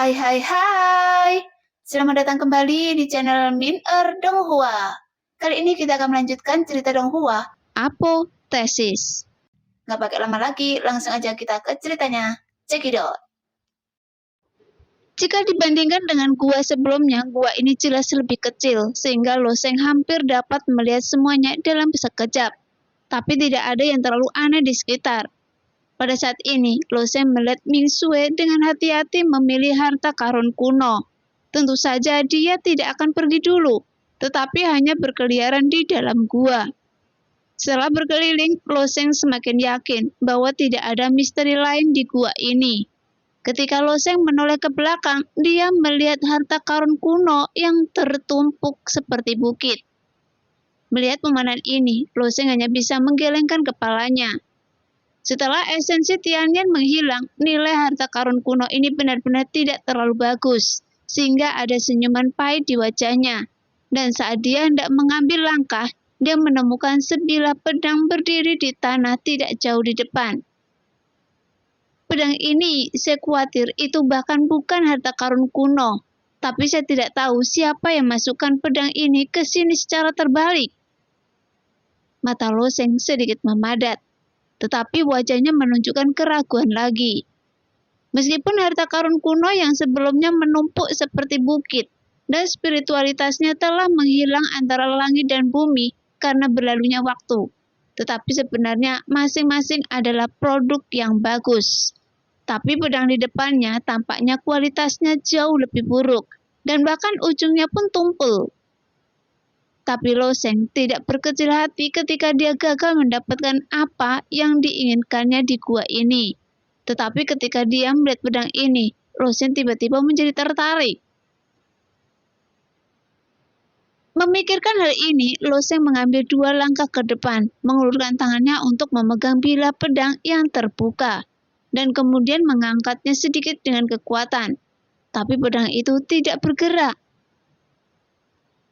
Hai hai hai, selamat datang kembali di channel Min Donghua. Kali ini kita akan melanjutkan cerita Donghua. Apoteosis. Nggak pakai lama lagi, langsung aja kita ke ceritanya. Check it out. Jika dibandingkan dengan gua sebelumnya, gua ini jelas lebih kecil, sehingga Loseng hampir dapat melihat semuanya dalam sekejap. Tapi tidak ada yang terlalu aneh di sekitar. Pada saat ini, Loseng melihat Ming Sue dengan hati-hati memilih harta karun kuno. Tentu saja dia tidak akan pergi dulu, tetapi hanya berkeliaran di dalam gua. Setelah berkeliling, Loseng semakin yakin bahwa tidak ada misteri lain di gua ini. Ketika Loseng menoleh ke belakang, dia melihat harta karun kuno yang tertumpuk seperti bukit. Melihat pemandangan ini, Loseng hanya bisa menggelengkan kepalanya. Setelah esensi Tianyan menghilang, nilai harta karun kuno ini benar-benar tidak terlalu bagus, sehingga ada senyuman pahit di wajahnya. Dan saat dia hendak mengambil langkah, dia menemukan sebilah pedang berdiri di tanah tidak jauh di depan. Pedang ini, saya khawatir itu bahkan bukan harta karun kuno. Tapi saya tidak tahu siapa yang masukkan pedang ini ke sini secara terbalik. Mata Loseng sedikit memadat, tetapi wajahnya menunjukkan keraguan lagi. Meskipun harta karun kuno yang sebelumnya menumpuk seperti bukit, dan spiritualitasnya telah menghilang antara langit dan bumi karena berlalunya waktu. Tetapi sebenarnya masing-masing adalah produk yang bagus. Tapi pedang di depannya tampaknya kualitasnya jauh lebih buruk, dan bahkan ujungnya pun tumpul. Tapi Loseng tidak berkecil hati ketika dia gagal mendapatkan apa yang diinginkannya di gua ini. Tetapi ketika dia melihat pedang ini, Loseng tiba-tiba menjadi tertarik. Memikirkan hal ini, Loseng mengambil 2 langkah ke depan, mengulurkan tangannya untuk memegang bilah pedang yang terbuka, dan kemudian mengangkatnya sedikit dengan kekuatan. Tapi pedang itu tidak bergerak.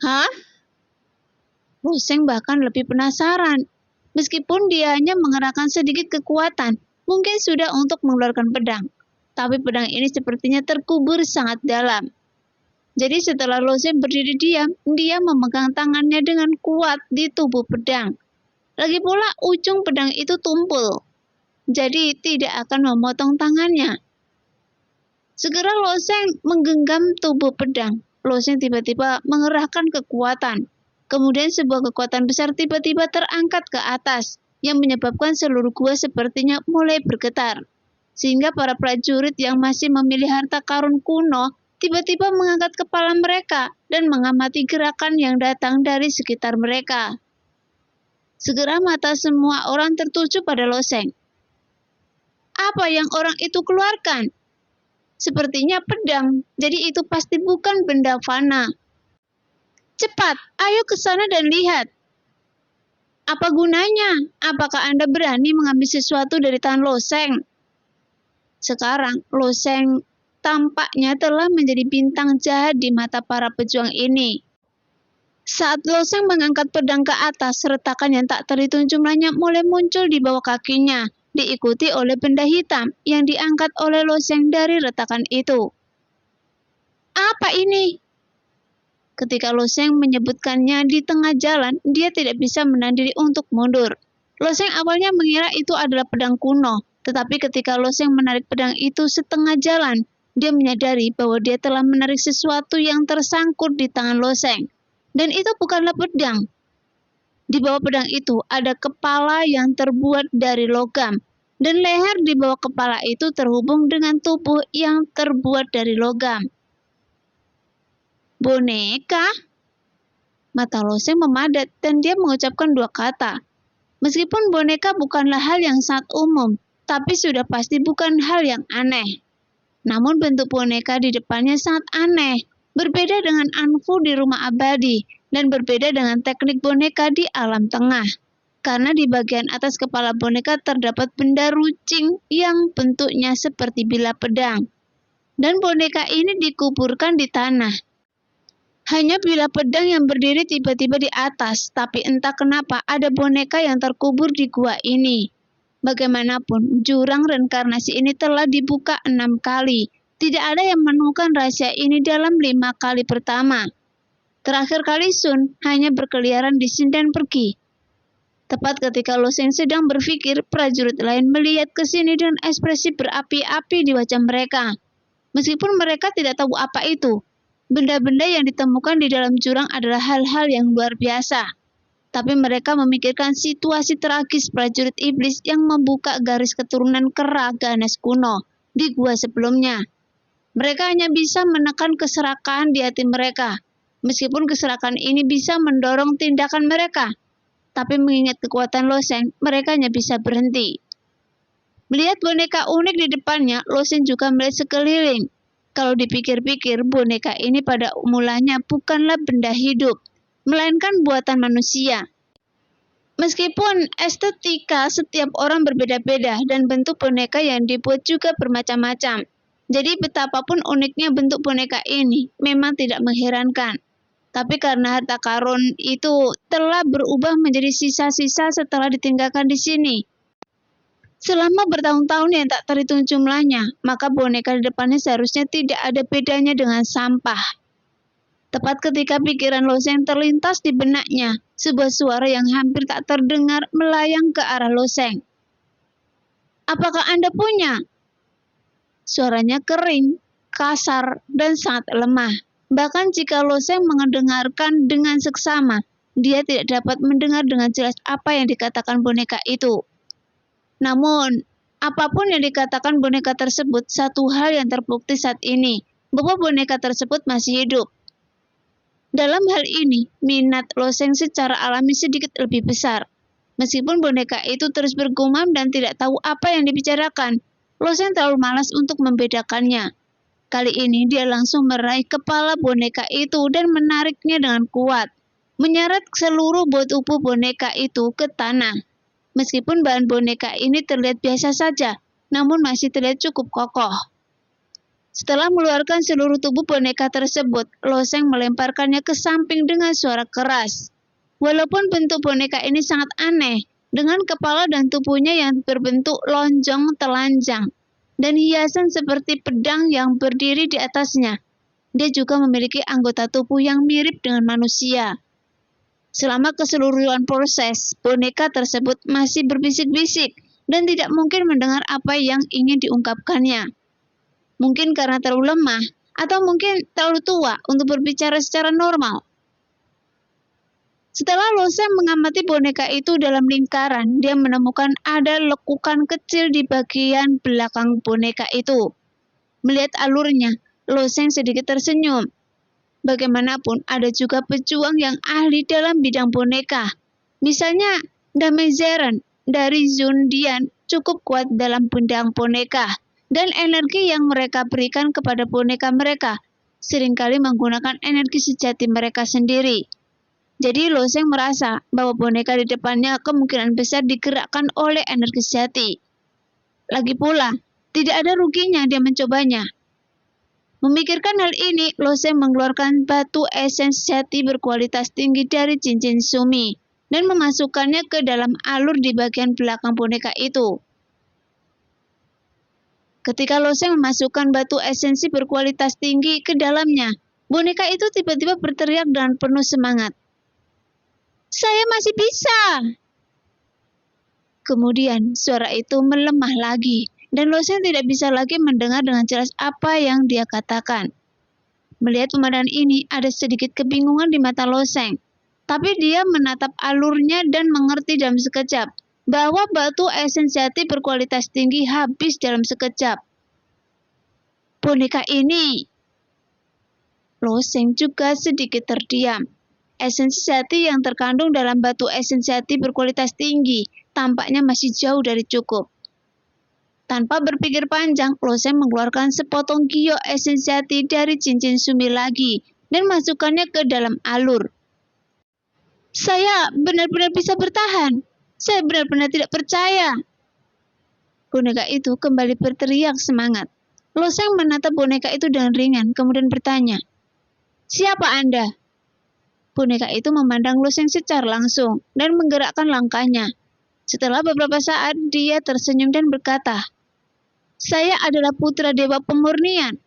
Hah? Loseng bahkan lebih penasaran. Meskipun dia hanya mengerahkan sedikit kekuatan, mungkin sudah untuk mengeluarkan pedang. Tapi pedang ini sepertinya terkubur sangat dalam. Jadi setelah Loseng berdiri diam, dia memegang tangannya dengan kuat di tubuh pedang. Lagi pula ujung pedang itu tumpul. Jadi tidak akan memotong tangannya. Segera Loseng menggenggam tubuh pedang. Loseng tiba-tiba mengerahkan kekuatan. Kemudian sebuah kekuatan besar tiba-tiba terangkat ke atas, yang menyebabkan seluruh gua sepertinya mulai bergetar. Sehingga para prajurit yang masih memilih harta karun kuno tiba-tiba mengangkat kepala mereka dan mengamati gerakan yang datang dari sekitar mereka. Segera mata semua orang tertuju pada Loseng. Apa yang orang itu keluarkan? Sepertinya pedang, jadi itu pasti bukan benda fana. Cepat, ayo ke sana dan lihat. Apa gunanya? Apakah Anda berani mengambil sesuatu dari tangan Loseng? Sekarang, Loseng tampaknya telah menjadi bintang jahat di mata para pejuang ini. Saat Loseng mengangkat pedang ke atas, retakan yang tak terhitung jumlahnya mulai muncul di bawah kakinya, diikuti oleh benda hitam yang diangkat oleh Loseng dari retakan itu. Apa ini? Ketika Loseng menyebutkannya di tengah jalan, dia tidak bisa menahan diri untuk mundur. Loseng awalnya mengira itu adalah pedang kuno, tetapi ketika Loseng menarik pedang itu setengah jalan, dia menyadari bahwa dia telah menarik sesuatu yang tersangkut di tangan Loseng. Dan itu bukanlah pedang. Di bawah pedang itu ada kepala yang terbuat dari logam. Dan leher di bawah kepala itu terhubung dengan tubuh yang terbuat dari logam. Boneka? Mata Loseng memadat dan dia mengucapkan 2 kata. Meskipun boneka bukanlah hal yang sangat umum, tapi sudah pasti bukan hal yang aneh. Namun bentuk boneka di depannya sangat aneh, berbeda dengan Anfu di rumah abadi, dan berbeda dengan teknik boneka di alam tengah. Karena di bagian atas kepala boneka terdapat benda runcing yang bentuknya seperti bilah pedang. Dan boneka ini dikuburkan di tanah. Hanya bilah pedang yang berdiri tiba-tiba di atas, tapi entah kenapa ada boneka yang terkubur di gua ini. Bagaimanapun, jurang reinkarnasi ini telah dibuka 6 kali. Tidak ada yang menemukan rahasia ini dalam 5 kali pertama. Terakhir kali Sun hanya berkeliaran di sini dan pergi. Tepat ketika Lo Sheng sedang berpikir, prajurit lain melihat ke sini dengan ekspresi berapi-api di wajah mereka. Meskipun mereka tidak tahu apa itu, benda-benda yang ditemukan di dalam jurang adalah hal-hal yang luar biasa. Tapi mereka memikirkan situasi tragis prajurit iblis yang membuka garis keturunan kera Ganesh kuno di gua sebelumnya. Mereka hanya bisa menekan keserakahan di hati mereka. Meskipun keserakahan ini bisa mendorong tindakan mereka, tapi mengingat kekuatan Lo Sheng, mereka hanya bisa berhenti. Melihat boneka unik di depannya, Lo Sheng juga melihat sekeliling. Kalau dipikir-pikir, boneka ini pada mulanya bukanlah benda hidup, melainkan buatan manusia. Meskipun estetika setiap orang berbeda-beda dan bentuk boneka yang dibuat juga bermacam-macam. Jadi betapapun uniknya bentuk boneka ini memang tidak mengherankan. Tapi karena harta karun itu telah berubah menjadi sisa-sisa setelah ditinggalkan di sini. Selama bertahun-tahun yang tak terhitung jumlahnya, maka boneka di depannya seharusnya tidak ada bedanya dengan sampah. Tepat ketika pikiran Lo Sheng terlintas di benaknya, sebuah suara yang hampir tak terdengar melayang ke arah Lo Sheng. "Apakah Anda punya?" Suaranya kering, kasar, dan sangat lemah. Bahkan jika Lo Sheng mendengarkan dengan seksama, dia tidak dapat mendengar dengan jelas apa yang dikatakan boneka itu. Namun, apapun yang dikatakan boneka tersebut, satu hal yang terbukti saat ini, bahwa boneka tersebut masih hidup. Dalam hal ini, minat Lo Sheng secara alami sedikit lebih besar. Meskipun boneka itu terus bergumam dan tidak tahu apa yang dibicarakan, Lo Sheng terlalu malas untuk membedakannya. Kali ini dia langsung meraih kepala boneka itu dan menariknya dengan kuat, menyeret seluruh tubuh boneka itu ke tanah. Meskipun bahan boneka ini terlihat biasa saja, namun masih terlihat cukup kokoh. Setelah mengeluarkan seluruh tubuh boneka tersebut, Lo Sheng melemparkannya ke samping dengan suara keras. Walaupun bentuk boneka ini sangat aneh, dengan kepala dan tubuhnya yang berbentuk lonjong telanjang, dan hiasan seperti pedang yang berdiri di atasnya, dia juga memiliki anggota tubuh yang mirip dengan manusia. Selama keseluruhan proses, boneka tersebut masih berbisik-bisik dan tidak mungkin mendengar apa yang ingin diungkapkannya. Mungkin karena terlalu lemah, atau mungkin terlalu tua untuk berbicara secara normal. Setelah Lo Sheng mengamati boneka itu dalam lingkaran, dia menemukan ada lekukan kecil di bagian belakang boneka itu. Melihat alurnya, Lo Sheng sedikit tersenyum. Bagaimanapun, ada juga pejuang yang ahli dalam bidang boneka. Misalnya, Damai Zeren dari Zundian cukup kuat dalam bidang boneka. Dan energi yang mereka berikan kepada boneka mereka seringkali menggunakan energi sejati mereka sendiri. Jadi Lo Sheng merasa bahwa boneka di depannya kemungkinan besar digerakkan oleh energi sejati. Lagi pula, tidak ada ruginya dia mencobanya. Memikirkan hal ini, Lo Sheng mengeluarkan batu esen sejati berkualitas tinggi dari cincin Sumi dan memasukkannya ke dalam alur di bagian belakang boneka itu. Ketika Lo Sheng memasukkan batu esensi berkualitas tinggi ke dalamnya, boneka itu tiba-tiba berteriak dengan penuh semangat. "Saya masih bisa!" Kemudian suara itu melemah lagi, dan Lo Sheng tidak bisa lagi mendengar dengan jelas apa yang dia katakan. Melihat pemandangan ini, ada sedikit kebingungan di mata Lo Sheng, tapi dia menatap alurnya dan mengerti dalam sekejap bahwa batu esensiati berkualitas tinggi habis dalam sekejap. Boneka ini, Lo Sheng juga sedikit terdiam. Esensiati yang terkandung dalam batu esensiati berkualitas tinggi tampaknya masih jauh dari cukup. Tanpa berpikir panjang, Lo Sheng mengeluarkan sepotong gio esensiati dari cincin Sumi lagi dan masukkannya ke dalam alur. "Saya benar-benar bisa bertahan. Saya benar-benar tidak percaya." Boneka itu kembali berteriak semangat. Lo Sheng menatap boneka itu dengan ringan, kemudian bertanya, "Siapa Anda?" Boneka itu memandang Lo Sheng secara langsung dan menggerakkan langkahnya. Setelah beberapa saat, dia tersenyum dan berkata, "Saya adalah putra dewa pemurnian.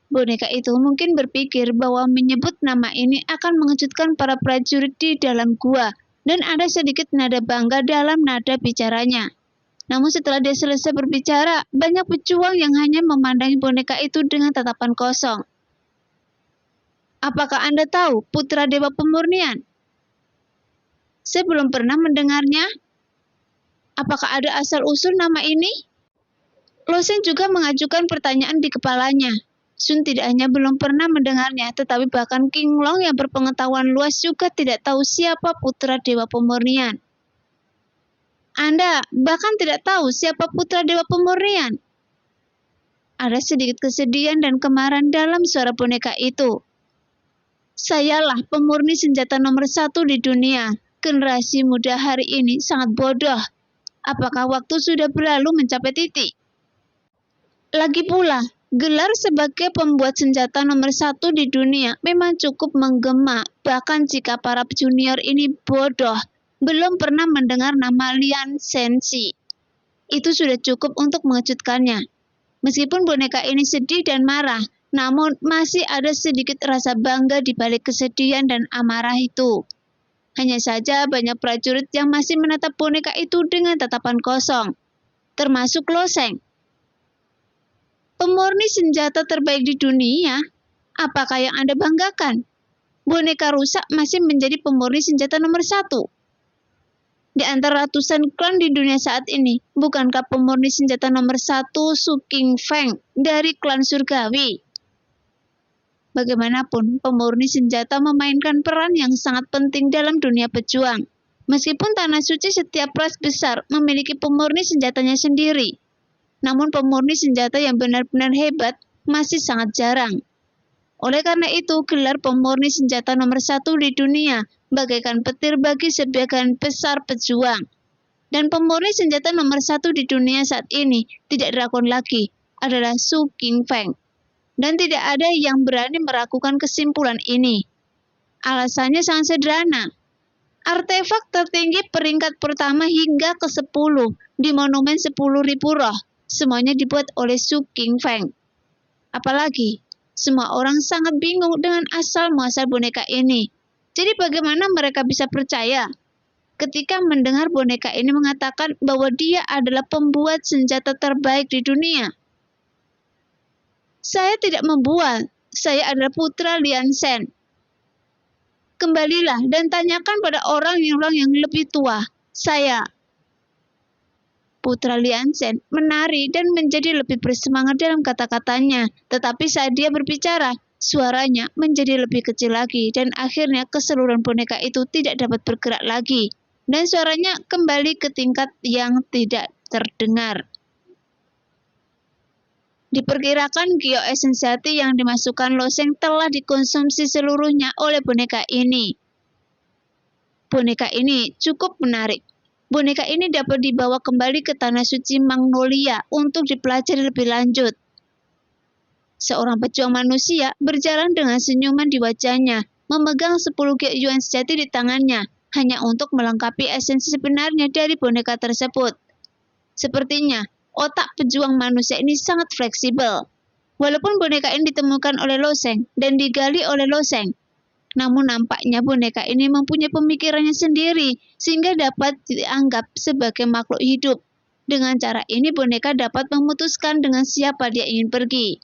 Boneka itu mungkin berpikir bahwa menyebut nama ini akan mengejutkan para prajurit di dalam gua, dan ada sedikit nada bangga dalam nada bicaranya. Namun setelah dia selesai berbicara, banyak pejuang yang hanya memandangi boneka itu dengan tatapan kosong. Apakah Anda tahu Putra Dewa Pemurnian? Saya belum pernah mendengarnya. Apakah ada asal-usul nama ini? Lo Seng juga mengajukan pertanyaan di kepalanya. Sun tidak hanya belum pernah mendengarnya, tetapi bahkan King Long yang berpengetahuan luas juga tidak tahu siapa Putra Dewa Pemurnian. Anda bahkan tidak tahu siapa Putra Dewa Pemurnian? Ada sedikit kesedihan dan kemarahan dalam suara boneka itu. Sayalah pemurni senjata nomor 1 di dunia. Generasi muda hari ini sangat bodoh. Apakah waktu sudah berlalu mencapai titik? Lagi pula, gelar sebagai pembuat senjata nomor 1 di dunia memang cukup menggema, bahkan jika para junior ini bodoh, belum pernah mendengar nama Lian Sensi. Itu sudah cukup untuk mengejutkannya. Meskipun boneka ini sedih dan marah, namun masih ada sedikit rasa bangga di balik kesedihan dan amarah itu. Hanya saja banyak prajurit yang masih menatap boneka itu dengan tatapan kosong, termasuk Lo Seng. Pemurni senjata terbaik di dunia, apakah yang Anda banggakan? Boneka rusak masih menjadi pemurni senjata nomor 1. Di antara ratusan klan di dunia saat ini, bukankah pemurni senjata nomor 1 Su King Feng dari klan surgawi? Bagaimanapun, pemurni senjata memainkan peran yang sangat penting dalam dunia pejuang. Meskipun Tanah Suci setiap ras besar memiliki pemurni senjatanya sendiri, namun pemurni senjata yang benar-benar hebat masih sangat jarang. Oleh karena itu, gelar pemurni senjata nomor 1 di dunia bagaikan petir bagi sebagian besar pejuang. Dan pemurni senjata nomor 1 di dunia saat ini tidak drakon lagi, adalah Su King Feng. Dan tidak ada yang berani meragukan kesimpulan ini. Alasannya sangat sederhana. Artefak tertinggi peringkat pertama hingga ke-10 di Monumen 10.000 Roh, semuanya dibuat oleh Su King Feng. Apalagi, semua orang sangat bingung dengan asal-muasal boneka ini. Jadi bagaimana mereka bisa percaya ketika mendengar boneka ini mengatakan bahwa dia adalah pembuat senjata terbaik di dunia? Saya tidak membuat, saya adalah putra Lian Shen. Kembalilah dan tanyakan pada orang yang lebih tua. Saya. Putra Lian Shen menari dan menjadi lebih bersemangat dalam kata-katanya. Tetapi saat dia berbicara, suaranya menjadi lebih kecil lagi dan akhirnya keseluruhan boneka itu tidak dapat bergerak lagi. Dan suaranya kembali ke tingkat yang tidak terdengar. Diperkirakan Gyo Esensiati yang dimasukkan Lo Seng telah dikonsumsi seluruhnya oleh boneka ini. Boneka ini cukup menarik. Boneka ini dapat dibawa kembali ke Tanah Suci Magnolia untuk dipelajari lebih lanjut. Seorang pejuang manusia berjalan dengan senyuman di wajahnya, memegang 10 Gyo Yuan sejati di tangannya, hanya untuk melengkapi esensi sebenarnya dari boneka tersebut. Sepertinya, otak pejuang manusia ini sangat fleksibel. Walaupun boneka ini ditemukan oleh Lo Seng dan digali oleh Lo Seng, namun nampaknya boneka ini mempunyai pemikirannya sendiri sehingga dapat dianggap sebagai makhluk hidup. Dengan cara ini boneka dapat memutuskan dengan siapa dia ingin pergi.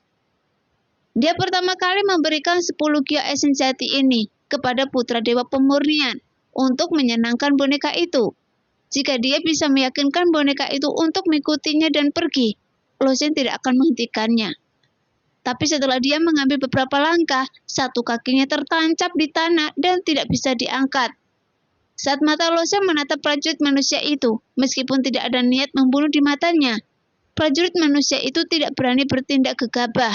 Dia pertama kali memberikan 10 Gyo Esensiati ini kepada Putra Dewa Pemurnian untuk menyenangkan boneka itu. Jika dia bisa meyakinkan boneka itu untuk mengikutinya dan pergi, Lo Seng tidak akan menghentikannya. Tapi setelah dia mengambil beberapa langkah, satu kakinya tertancap di tanah dan tidak bisa diangkat. Saat mata Lo Seng menatap prajurit manusia itu, meskipun tidak ada niat membunuh di matanya, prajurit manusia itu tidak berani bertindak gegabah.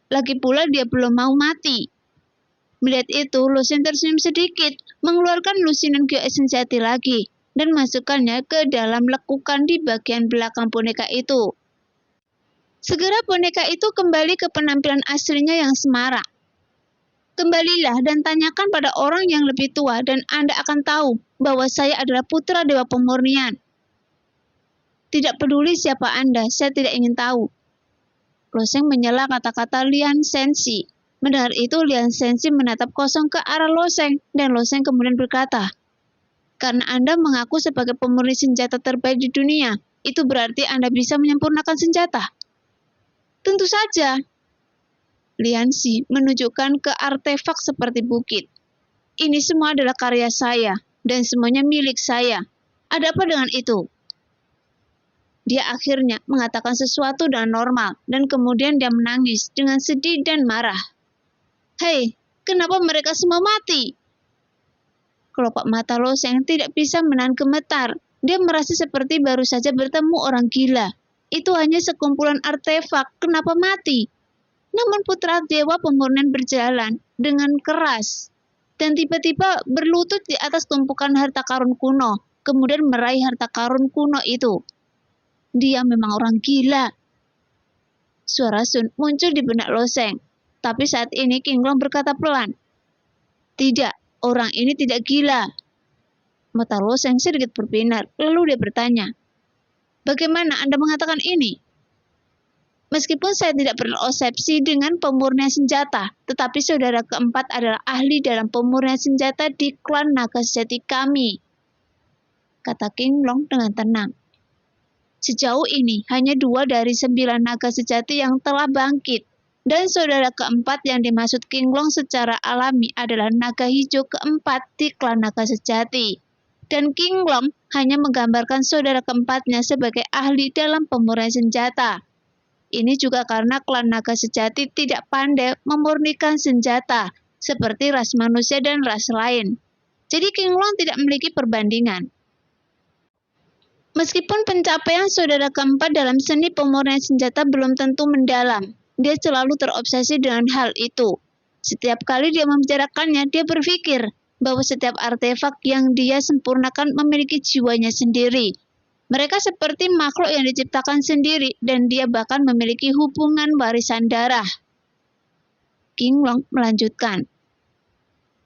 Lagi pula dia belum mau mati. Melihat itu, Lo Seng tersenyum sedikit, mengeluarkan lusinan Gyo Esensiati lagi, dan masukkannya ke dalam lekukan di bagian belakang boneka itu. Segera boneka itu kembali ke penampilan aslinya yang semarak. Kembalilah dan tanyakan pada orang yang lebih tua dan Anda akan tahu bahwa saya adalah putra Dewa Pemurnian. Tidak peduli siapa Anda, saya tidak ingin tahu. Loseng menyela kata-kata Lian Sensi. Mendengar itu, Lian Sensi menatap kosong ke arah Loseng, dan Loseng kemudian berkata, "Karena Anda mengaku sebagai pemurni senjata terbaik di dunia, itu berarti Anda bisa menyempurnakan senjata?" "Tentu saja." Lian Si menunjukkan ke artefak seperti bukit. "Ini semua adalah karya saya, dan semuanya milik saya. Ada apa dengan itu?" Dia akhirnya mengatakan sesuatu dengan normal, dan kemudian dia menangis dengan sedih dan marah. "Hei, kenapa mereka semua mati?" Kelopak mata Loseng tidak bisa menahan gemetar. Dia merasa seperti baru saja bertemu orang gila. Itu hanya sekumpulan artefak, kenapa mati? Namun putra dewa pemurnian berjalan dengan keras, dan tiba-tiba berlutut di atas tumpukan harta karun kuno, kemudian meraih harta karun kuno itu. Dia memang orang gila. Suara Sun muncul di benak Loseng, tapi saat ini King Long berkata pelan, "Tidak, orang ini tidak gila." Mata Loseng sedikit berbinar, lalu dia bertanya, "Bagaimana Anda mengatakan ini?" "Meskipun saya tidak berosepsi dengan pemurnian senjata, tetapi saudara keempat adalah ahli dalam pemurnian senjata di klan naga sejati kami," kata King Long dengan tenang. "Sejauh ini hanya 2 dari 9 naga sejati yang telah bangkit, dan saudara keempat yang dimaksud King Long secara alami adalah naga hijau keempat di klan naga sejati. Dan King Long hanya menggambarkan saudara keempatnya sebagai ahli dalam pemurnian senjata. Ini juga karena klan naga sejati tidak pandai memurnikan senjata, seperti ras manusia dan ras lain. Jadi King Long tidak memiliki perbandingan. Meskipun pencapaian saudara keempat dalam seni pemurnian senjata belum tentu mendalam, dia selalu terobsesi dengan hal itu. Setiap kali dia membicarakannya, dia berpikir bahwa setiap artefak yang dia sempurnakan memiliki jiwanya sendiri. Mereka seperti makhluk yang diciptakan sendiri, dan dia bahkan memiliki hubungan warisan darah. King Long melanjutkan,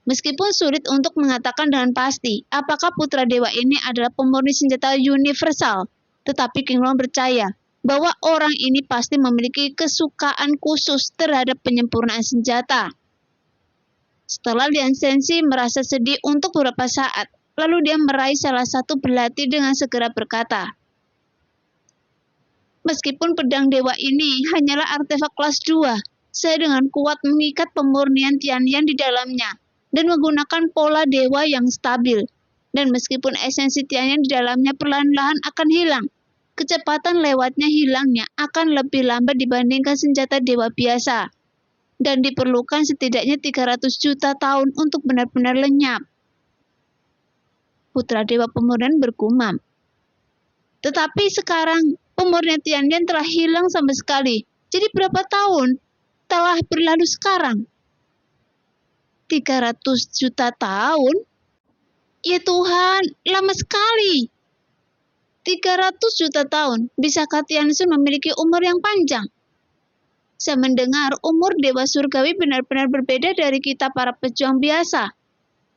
"Meskipun sulit untuk mengatakan dengan pasti apakah putra dewa ini adalah pemurni senjata universal, tetapi King Long percaya bahwa orang ini pasti memiliki kesukaan khusus terhadap penyempurnaan senjata." Setelah Lian Sensi merasa sedih untuk beberapa saat, lalu dia meraih salah satu belati dengan segera berkata, "Meskipun pedang dewa ini hanyalah artefak kelas 2, saya dengan kuat mengikat pemurnian Tianyan di dalamnya dan menggunakan pola dewa yang stabil. Dan meskipun esensi Tianyan di dalamnya perlahan-lahan akan hilang, kecepatan lewatnya hilangnya akan lebih lambat dibandingkan senjata dewa biasa. Dan diperlukan setidaknya 300 juta tahun untuk benar-benar lenyap." Putra dewa pemurnian bergumam, "Tetapi sekarang pemurnian Tianyan telah hilang sama sekali. Jadi berapa tahun telah berlalu sekarang?" 300 juta tahun? Ya Tuhan, lama sekali. 300 juta tahun, bisakah Tiansun memiliki umur yang panjang? Saya mendengar umur dewa surgawi benar-benar berbeda dari kita para pejuang biasa.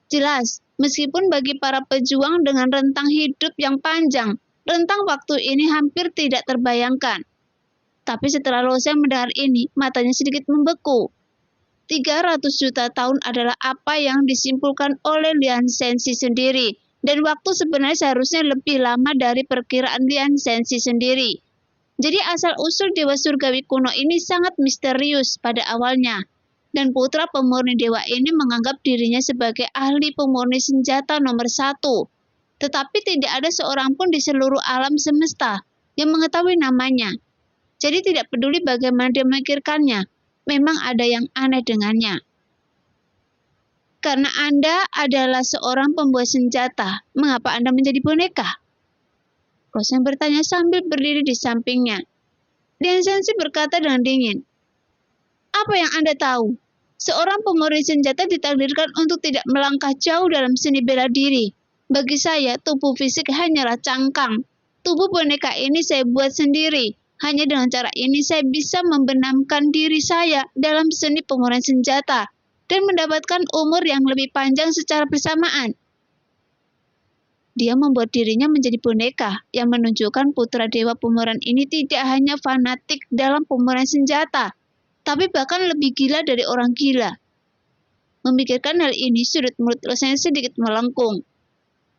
Jelas, meskipun bagi para pejuang dengan rentang hidup yang panjang, rentang waktu ini hampir tidak terbayangkan. Tapi setelah Loseng mendengar ini, matanya sedikit membeku. 300 juta tahun adalah apa yang disimpulkan oleh Lian Sensi sendiri, dan waktu sebenarnya seharusnya lebih lama dari perkiraan Lian Sensi sendiri. Jadi asal-usul dewa surgawi kuno ini sangat misterius pada awalnya, dan putra pemurni dewa ini menganggap dirinya sebagai ahli pemurni senjata nomor 1. Tetapi tidak ada seorang pun di seluruh alam semesta yang mengetahui namanya. Jadi tidak peduli bagaimana dia memikirkannya, memang ada yang aneh dengannya. "Karena Anda adalah seorang pembuat senjata, mengapa Anda menjadi boneka?" Loseng bertanya sambil berdiri di sampingnya. Lian Sensi berkata dengan dingin, "Apa yang Anda tahu? Seorang pemurni senjata ditakdirkan untuk tidak melangkah jauh dalam seni bela diri. Bagi saya, tubuh fisik hanyalah cangkang. Tubuh boneka ini saya buat sendiri. Hanya dengan cara ini saya bisa membenamkan diri saya dalam seni pemurnian senjata dan mendapatkan umur yang lebih panjang secara bersamaan." Dia membuat dirinya menjadi boneka yang menunjukkan putra dewa pemeran ini tidak hanya fanatik dalam pemeran senjata, tapi bahkan lebih gila dari orang gila. Memikirkan hal ini, sudut mulut Loseng sedikit melengkung.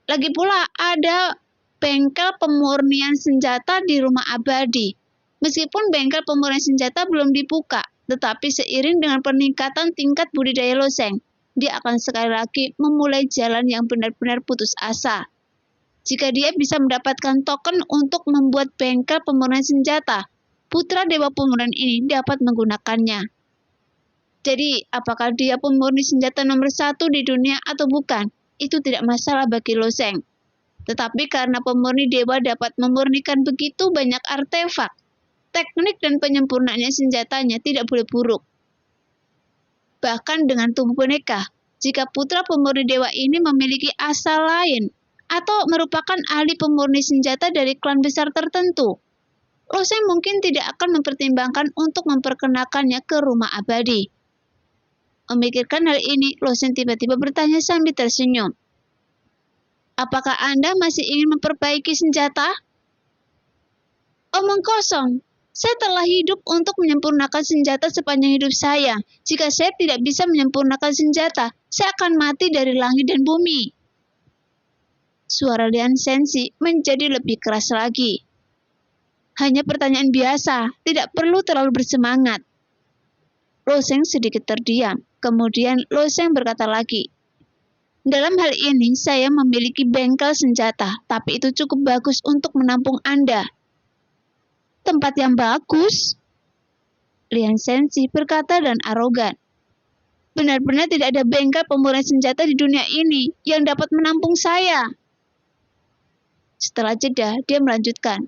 Lagi pula ada bengkel pemurnian senjata di rumah abadi. Meskipun bengkel pemurnian senjata belum dibuka, tetapi seiring dengan peningkatan tingkat budidaya Loseng, dia akan sekali lagi memulai jalan yang benar-benar putus asa. Jika dia bisa mendapatkan token untuk membuat bengkel pemurnian senjata, putra dewa pemurnian ini dapat menggunakannya. Jadi, apakah dia pemurni senjata nomor 1 di dunia atau bukan? Itu tidak masalah bagi Loseng. Tetapi karena pemurni dewa dapat memurnikan begitu banyak artefak, teknik dan penyempurnaannya senjatanya tidak boleh buruk. Bahkan dengan tubuh boneka, jika putra pemurni dewa ini memiliki asal lain atau merupakan ahli pemurni senjata dari klan besar tertentu, Loseng mungkin tidak akan mempertimbangkan untuk memperkenalkannya ke rumah abadi. Memikirkan hal ini, Loseng tiba-tiba bertanya sambil tersenyum. Apakah Anda masih ingin memperbaiki senjata? Omong kosong. Saya telah hidup untuk menyempurnakan senjata sepanjang hidup saya. Jika saya tidak bisa menyempurnakan senjata, saya akan mati dari langit dan bumi. Suara Lian Sensi menjadi lebih keras lagi. Hanya pertanyaan biasa, tidak perlu terlalu bersemangat. Loseng sedikit terdiam. Kemudian Loseng berkata lagi, dalam hal ini saya memiliki bengkel senjata, tapi itu cukup bagus untuk menampung Anda. Tempat yang bagus? Lian Sensi berkata dan arogan. Benar-benar tidak ada bengkel pemurnian senjata di dunia ini yang dapat menampung saya. Setelah jeda, dia melanjutkan.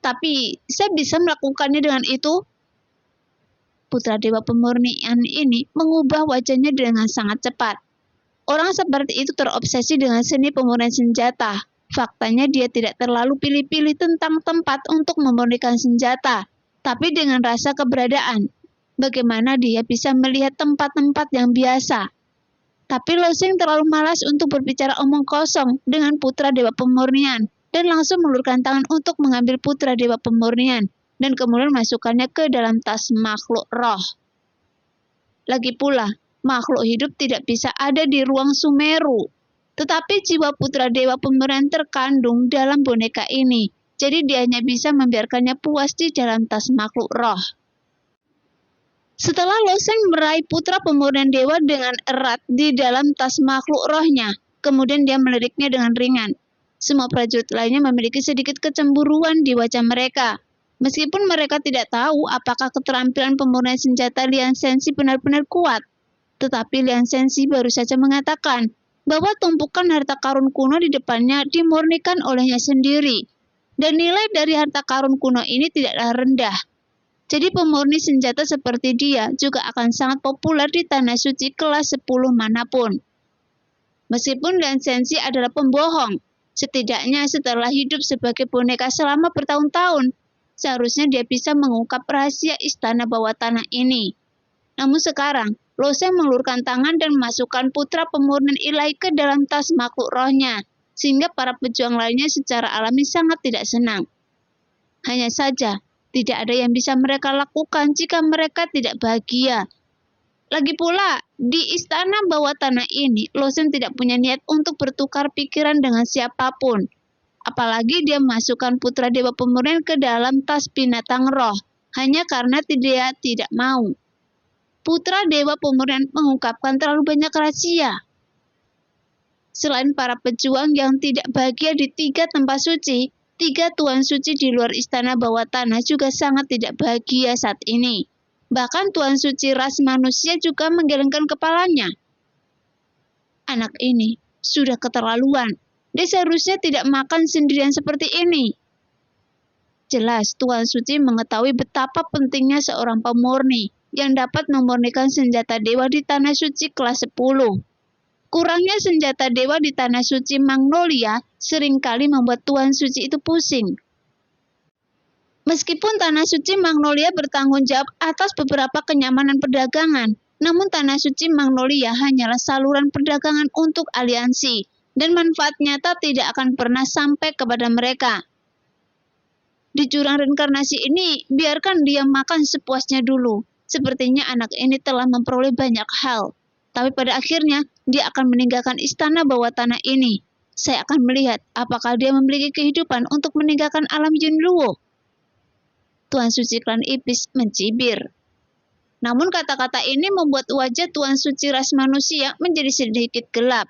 Tapi saya bisa melakukannya dengan itu? Putra dewa pemurnian ini mengubah wajahnya dengan sangat cepat. Orang seperti itu terobsesi dengan seni pemurnian senjata. Faktanya dia tidak terlalu pilih-pilih tentang tempat untuk memurnikan senjata, tapi dengan rasa keberadaan. Bagaimana dia bisa melihat tempat-tempat yang biasa? Tapi Loseng terlalu malas untuk berbicara omong kosong dengan putra dewa pemurnian dan langsung mengulurkan tangan untuk mengambil putra dewa pemurnian dan kemudian masukkannya ke dalam tas makhluk roh. Lagi pula, makhluk hidup tidak bisa ada di ruang Sumeru. Tetapi jiwa putra dewa pemurnian terkandung dalam boneka ini. Jadi dia hanya bisa membiarkannya puas di dalam tas makhluk roh. Setelah Loseng meraih putra pemurnian dewa dengan erat di dalam tas makhluk rohnya, kemudian dia meliriknya dengan ringan. Semua prajurit lainnya memiliki sedikit kecemburuan di wajah mereka. Meskipun mereka tidak tahu apakah keterampilan pemurnian senjata Lian Sensi benar-benar kuat, tetapi Lian Sensi baru saja mengatakan bahwa tumpukan harta karun kuno di depannya dimurnikan olehnya sendiri, dan nilai dari harta karun kuno ini tidaklah rendah. Jadi pemurni senjata seperti dia juga akan sangat populer di tanah suci kelas 10 manapun. Meskipun Lian Sensi adalah pembohong, setidaknya setelah hidup sebagai boneka selama bertahun-tahun, seharusnya dia bisa mengungkap rahasia istana bawah tanah ini. Namun sekarang, Loseng mengulurkan tangan dan memasukkan putra pemurnian ilahi ke dalam tas makhluk rohnya, sehingga para pejuang lainnya secara alami sangat tidak senang. Hanya saja, tidak ada yang bisa mereka lakukan jika mereka tidak bahagia. Lagi pula, di istana bawah tanah ini, Loseng tidak punya niat untuk bertukar pikiran dengan siapapun. Apalagi dia memasukkan putra dewa pemurnian ke dalam tas binatang roh, hanya karena dia tidak mau. Putra dewa pemurnian mengungkapkan terlalu banyak rahasia. Selain para pejuang yang tidak bahagia di 3 tempat suci, 3 tuan suci di luar istana bawah tanah juga sangat tidak bahagia saat ini. Bahkan tuan suci ras manusia juga menggelengkan kepalanya. Anak ini sudah keterlaluan. Dia seharusnya tidak makan sendirian seperti ini. Jelas Tuan Suci mengetahui betapa pentingnya seorang pemurni yang dapat memurnikan senjata dewa di tanah suci kelas 10. Kurangnya senjata dewa di tanah suci Magnolia seringkali membuat Tuan Suci itu pusing. Meskipun tanah suci Magnolia bertanggung jawab atas beberapa kenyamanan perdagangan, namun tanah suci Magnolia hanyalah saluran perdagangan untuk aliansi. dan manfaat nyata tidak akan pernah sampai kepada mereka. Di jurang reinkarnasi ini, biarkan dia makan sepuasnya dulu. Sepertinya anak ini telah memperoleh banyak hal, tapi pada akhirnya dia akan meninggalkan istana bawah tanah ini. Saya akan melihat apakah dia memiliki kehidupan untuk meninggalkan alam Yunluo. Tuan Suci Klan Iblis mencibir. Namun kata-kata ini membuat wajah Tuan Suci ras manusia menjadi sedikit gelap.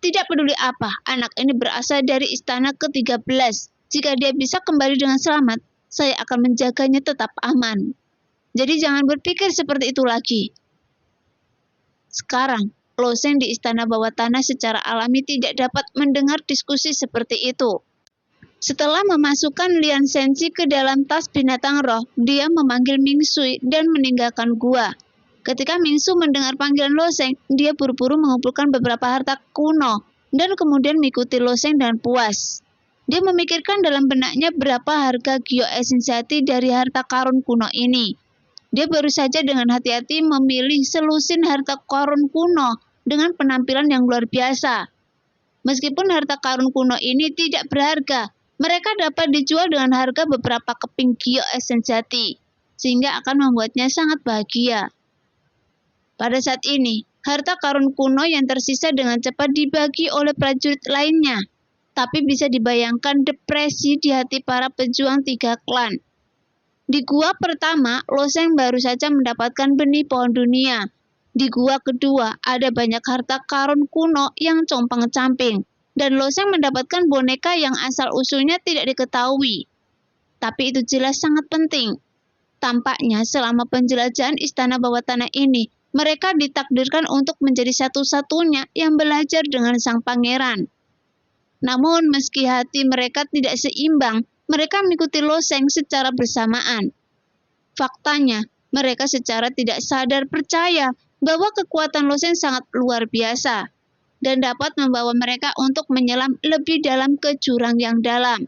Tidak peduli apa, anak ini berasal dari istana ke-13. Jika dia bisa kembali dengan selamat, saya akan menjaganya tetap aman. Jadi jangan berpikir seperti itu lagi. Sekarang, Lo Sheng di istana bawah tanah secara alami tidak dapat mendengar diskusi seperti itu. Setelah memasukkan Lian Shenxi ke dalam tas binatang roh, dia memanggil Ming Shui dan meninggalkan gua. Ketika Ming Shui mendengar panggilan Lo Sheng, dia buru-buru mengumpulkan beberapa harta kuno dan kemudian mengikuti Lo Sheng dengan puas. Dia memikirkan dalam benaknya berapa harga Gyo Esensiati dari harta karun kuno ini. Dia baru saja dengan hati-hati memilih selusin harta karun kuno dengan penampilan yang luar biasa. Meskipun harta karun kuno ini tidak berharga, mereka dapat dijual dengan harga beberapa keping Gyo Esensiati, sehingga akan membuatnya sangat bahagia. Pada saat ini, harta karun kuno yang tersisa dengan cepat dibagi oleh prajurit lainnya, tapi bisa dibayangkan depresi di hati para pejuang 3 klan. Di gua pertama, Lo Sheng baru saja mendapatkan benih pohon dunia. Di gua kedua, ada banyak harta karun kuno yang compang-camping, dan Lo Sheng mendapatkan boneka yang asal-usulnya tidak diketahui. Tapi itu jelas sangat penting. Tampaknya selama penjelajahan istana bawah tanah ini, mereka ditakdirkan untuk menjadi satu-satunya yang belajar dengan sang pangeran. Namun meski hati mereka tidak seimbang, mereka mengikuti Lo Sheng secara bersamaan. Faktanya, mereka secara tidak sadar percaya bahwa kekuatan Lo Sheng sangat luar biasa dan dapat membawa mereka untuk menyelam lebih dalam ke jurang yang dalam.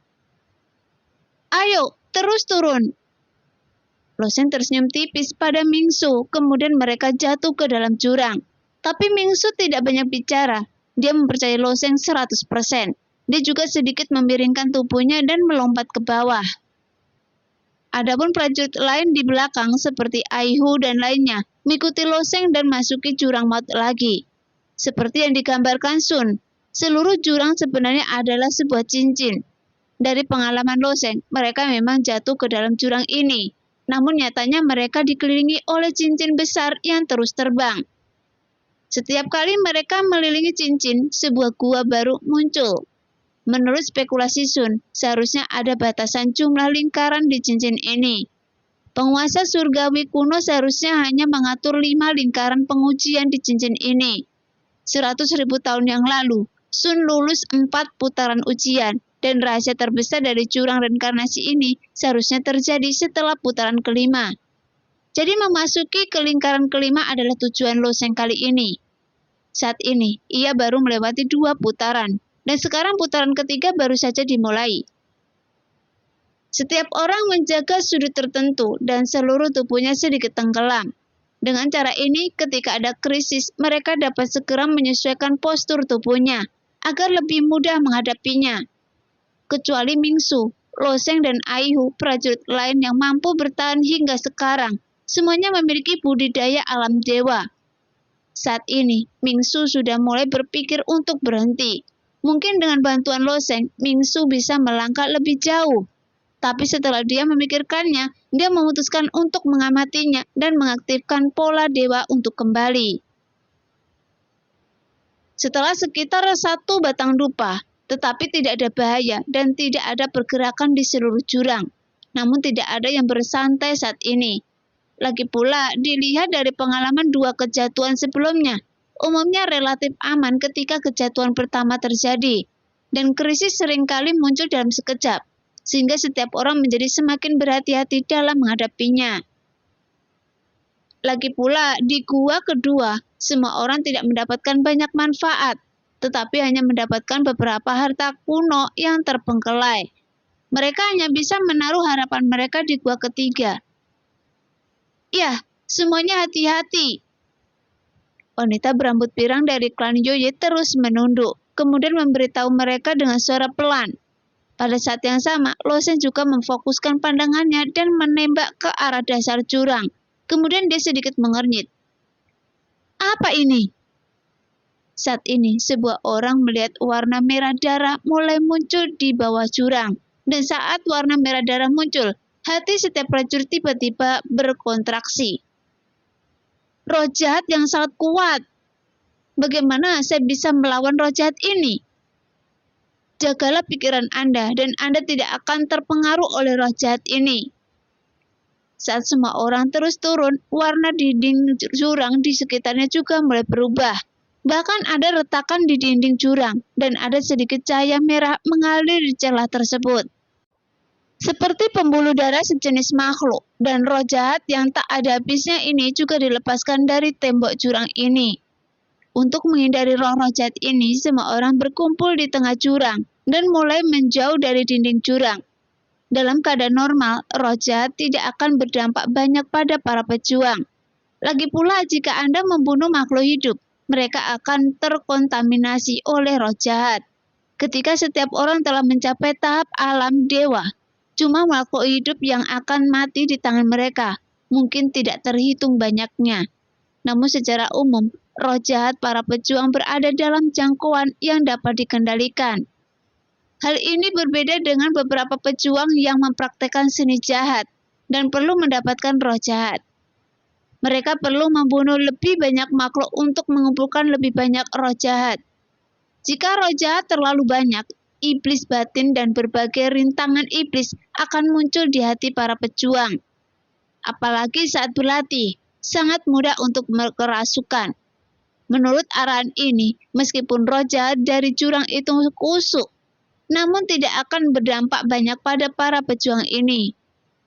Ayo, terus turun. Lo Sheng tersenyum tipis pada Ming Shui, kemudian mereka jatuh ke dalam jurang. Tapi Ming Shui tidak banyak bicara. Dia mempercayai Lo Sheng 100%. Dia juga sedikit memiringkan tubuhnya dan melompat ke bawah. Adapun prajurit lain di belakang seperti Ai Hu dan lainnya mengikuti Lo Sheng dan masuki jurang maut lagi. Seperti yang digambarkan Sun, seluruh jurang sebenarnya adalah sebuah cincin. Dari pengalaman Lo Sheng, mereka memang jatuh ke dalam jurang ini. Namun nyatanya mereka dikelilingi oleh cincin besar yang terus terbang. Setiap kali mereka melilingi cincin, sebuah gua baru muncul. Menurut spekulasi Sun, seharusnya ada batasan jumlah lingkaran di cincin ini. Penguasa surgawi kuno seharusnya hanya mengatur 5 lingkaran pengujian di cincin ini. 100.000 tahun yang lalu, Sun lulus 4 putaran ujian, dan rahasia terbesar dari jurang reinkarnasi ini seharusnya terjadi setelah putaran kelima. Jadi memasuki ke lingkaran kelima adalah tujuan Lo Sheng kali ini. Saat ini, ia baru melewati 2 putaran, dan sekarang putaran ketiga baru saja dimulai. Setiap orang menjaga sudut tertentu dan seluruh tubuhnya sedikit tenggelam. Dengan cara ini, ketika ada krisis, mereka dapat segera menyesuaikan postur tubuhnya agar lebih mudah menghadapinya. Kecuali Ming Shui, Lo Sheng dan Ai Hu, prajurit lain yang mampu bertahan hingga sekarang, semuanya memiliki budidaya alam dewa. Saat ini, Ming Shui sudah mulai berpikir untuk berhenti. Mungkin dengan bantuan Lo Sheng, Ming Shui bisa melangkah lebih jauh. Tapi setelah dia memikirkannya, dia memutuskan untuk mengamatinya dan mengaktifkan pola dewa untuk kembali. Setelah sekitar 1 batang dupa, tetapi tidak ada bahaya dan tidak ada pergerakan di seluruh jurang. Namun tidak ada yang bersantai saat ini. Lagi pula, dilihat dari pengalaman 2 kejatuhan sebelumnya, umumnya relatif aman ketika kejatuhan pertama terjadi, dan krisis seringkali muncul dalam sekejap, sehingga setiap orang menjadi semakin berhati-hati dalam menghadapinya. Lagi pula, di gua kedua, semua orang tidak mendapatkan banyak manfaat, tetapi hanya mendapatkan beberapa harta kuno yang terbengkelai. Mereka hanya bisa menaruh harapan mereka di gua ketiga. Ya, semuanya hati-hati. Wanita berambut pirang dari klan Yoye terus menunduk, kemudian memberitahu mereka dengan suara pelan. Pada saat yang sama, Loseng juga memfokuskan pandangannya dan menembak ke arah dasar jurang. Kemudian dia sedikit mengernyit. Apa ini? Saat ini, sebuah orang melihat warna merah darah mulai muncul di bawah jurang. Dan saat warna merah darah muncul, hati setiap prajurit tiba-tiba berkontraksi. Roh jahat yang sangat kuat. Bagaimana saya bisa melawan roh jahat ini? Jagalah pikiran Anda dan Anda tidak akan terpengaruh oleh roh jahat ini. Saat semua orang terus turun, warna dinding jurang di sekitarnya juga mulai berubah. Bahkan ada retakan di dinding jurang dan ada sedikit cahaya merah mengalir di celah tersebut. Seperti pembuluh darah sejenis makhluk, dan roh jahat yang tak ada habisnya ini juga dilepaskan dari tembok jurang ini. Untuk menghindari roh-roh jahat ini, semua orang berkumpul di tengah jurang dan mulai menjauh dari dinding jurang. Dalam keadaan normal, roh jahat tidak akan berdampak banyak pada para pejuang. Lagi pula, jika Anda membunuh makhluk hidup, mereka akan terkontaminasi oleh roh jahat. Ketika setiap orang telah mencapai tahap alam dewa, cuma makhluk hidup yang akan mati di tangan mereka, mungkin tidak terhitung banyaknya. Namun secara umum, roh jahat para pejuang berada dalam jangkauan yang dapat dikendalikan. Hal ini berbeda dengan beberapa pejuang yang mempraktekkan seni jahat dan perlu mendapatkan roh jahat. Mereka perlu membunuh lebih banyak makhluk untuk mengumpulkan lebih banyak roh jahat. Jika roh jahat terlalu banyak, iblis batin dan berbagai rintangan iblis akan muncul di hati para pejuang. Apalagi saat berlatih, sangat mudah untuk kerasukan. Menurut arahan ini, meskipun roh jahat dari jurang itu kusuk, namun tidak akan berdampak banyak pada para pejuang ini.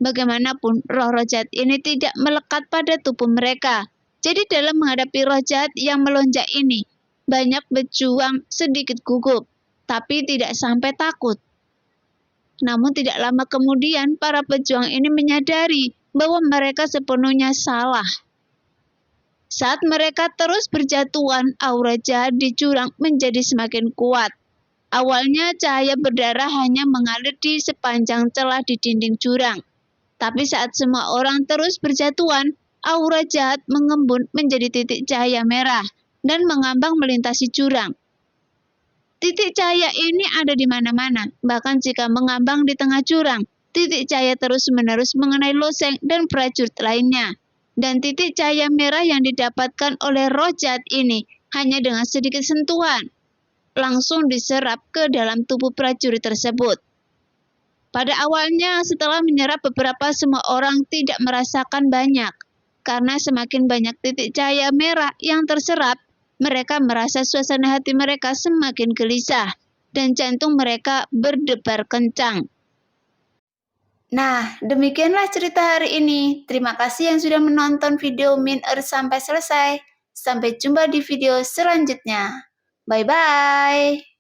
Bagaimanapun, roh-roh jahat ini tidak melekat pada tubuh mereka. Jadi dalam menghadapi roh jahat yang melonjak ini, banyak pejuang sedikit gugup, tapi tidak sampai takut. Namun tidak lama kemudian, para pejuang ini menyadari bahwa mereka sepenuhnya salah. Saat mereka terus berjatuhan, aura jahat di jurang menjadi semakin kuat. Awalnya cahaya berdarah hanya mengalir di sepanjang celah di dinding jurang. Tapi saat semua orang terus berjatuhan, aura jahat mengembun menjadi titik cahaya merah dan mengambang melintasi jurang. Titik cahaya ini ada di mana-mana, bahkan jika mengambang di tengah jurang, titik cahaya terus-menerus mengenai Loseng dan prajurit lainnya. Dan titik cahaya merah yang didapatkan oleh roh jahat ini hanya dengan sedikit sentuhan, langsung diserap ke dalam tubuh prajurit tersebut. Pada awalnya, setelah menyerap beberapa, semua orang tidak merasakan banyak. Karena semakin banyak titik cahaya merah yang terserap, mereka merasa suasana hati mereka semakin gelisah, dan jantung mereka berdebar kencang. Nah, demikianlah cerita hari ini. Terima kasih yang sudah menonton video Min sampai selesai. Sampai jumpa di video selanjutnya. Bye-bye.